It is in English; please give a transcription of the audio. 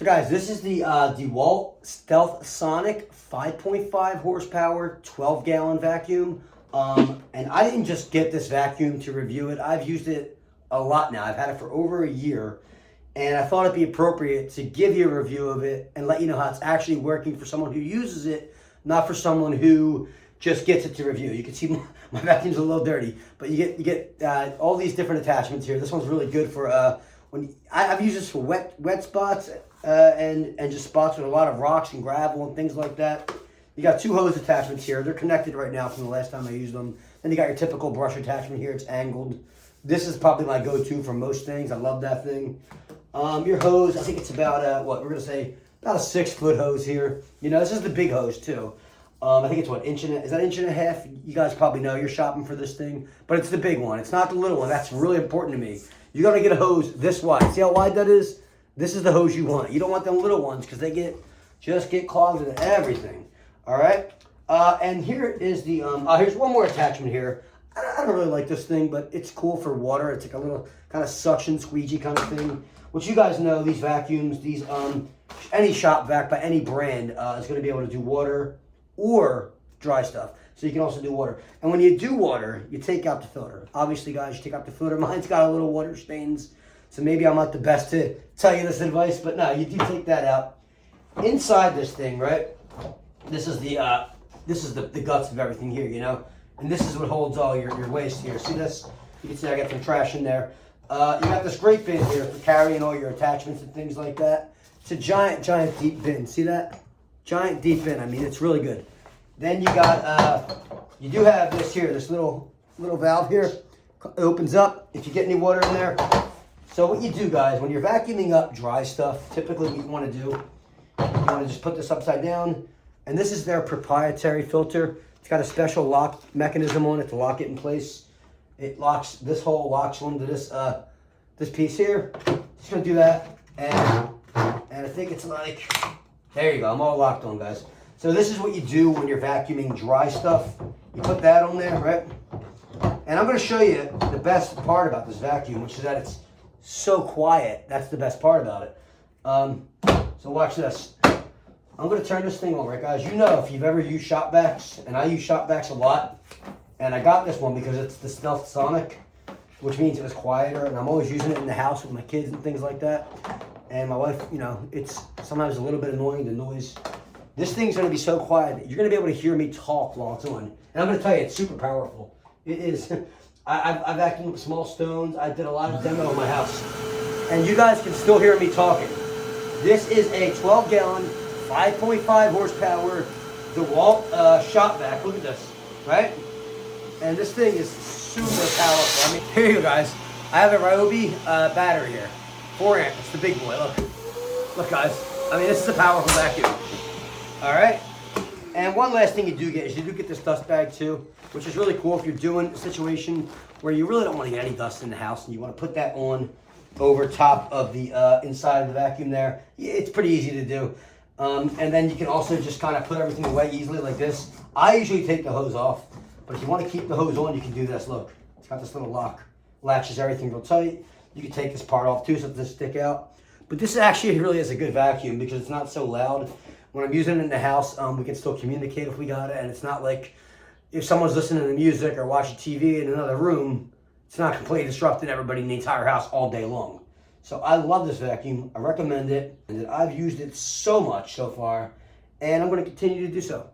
So guys, this is the DeWalt Stealth Sonic 5.5 horsepower, 12-gallon vacuum. And I didn't just get this vacuum to review it. I've used it a lot now. I've had it for over a year. And I thought it'd be appropriate to give you a review of it and let you know how it's actually working for someone who uses it, not for someone who just gets it to review. You can see my vacuum's a little dirty, but you get all these different attachments here. This one's really good for when I've used this for wet spots and just spots with a lot of rocks and gravel and things like that. You got two hose attachments here. They're connected right now from the last time I used them. Then you got your typical brush attachment here. It's angled. This is probably my go-to for most things. I love that thing. Your hose, I think it's about what we're gonna say, about a 6-foot hose here. You know, this is the big hose too. I think it's what, is that 1.5 inches? You guys probably know, you're shopping for this thing, but it's the big one. It's not the little one. That's really important to me. You gotta get a hose this wide. See how wide that is? This is the hose you want. You don't want them little ones because they just get clogged with everything. All right. And here is the here's one more attachment here. I don't really like this thing, but it's cool for water. It's like a little kind of suction squeegee kind of thing. Which you guys know, these vacuums, these any shop vac by any brand is going to be able to do water or dry stuff. So you can also do water. And when you do water, you take out the filter. Obviously, guys, you take out the filter. Mine's got a little water stains, so maybe I'm not the best to tell you this advice, but no, you do take that out. Inside this thing, right? This is the guts of everything here, you know. And this is what holds all your waste here. See this? You can see I got some trash in there. You got this great bin here for carrying all your attachments and things like that. It's a giant deep bin. See that? Giant deep bin. I mean, it's really good. Then you got, you do have this here, this little valve here. It opens up if you get any water in there. So what you do, guys, when you're vacuuming up dry stuff, typically what you want to do, you want to just put this upside down. And this is their proprietary filter. It's got a special lock mechanism on it to lock it in place. It locks, this hole locks onto this this piece here. Just gonna do that, and I think it's like, there you go, I'm all locked on, guys. So this is what you do when you're vacuuming dry stuff. You put that on there, right? And I'm gonna show you the best part about this vacuum, which is that it's so quiet. That's the best part about it. So watch this. I'm gonna turn this thing on, right, guys? You know, if you've ever used shop vacs, and I use shop vacs a lot, and I got this one because it's the Stealth Sonic, which means it was quieter, and I'm always using it in the house with my kids and things like that. And my wife, you know, it's sometimes a little bit annoying, the noise. This thing's gonna be so quiet that you're gonna be able to hear me talk while it's on. And I'm gonna tell you, it's super powerful. It is. I vacuumed with small stones. I did a lot of demo in my house. And you guys can still hear me talking. This is a 12-gallon, 5.5 horsepower DeWalt shop vac. Look at this, right? And this thing is super powerful. I mean, here you go, guys. I have a Ryobi battery here. 4 amp. It's the big boy. Look, guys. I mean, this is a powerful vacuum. All right. And one last thing you do get is you do get this dust bag too, which is really cool if you're doing a situation where you really don't want to get any dust in the house and you want to put that on over top of the inside of the vacuum there. It's pretty easy to do. And then you can also just kind of put everything away easily like this. I usually take the hose off. But if you want to keep the hose on, you can do this. Look, it's got this little lock. Latches everything real tight. You can take this part off too so it doesn't stick out. But this actually really is a good vacuum because it's not so loud. When I'm using it in the house, we can still communicate if we got it. And it's not like if someone's listening to music or watching TV in another room, it's not completely disrupting everybody in the entire house all day long. So I love this vacuum. I recommend it. And I've used it so much so far. And I'm going to continue to do so.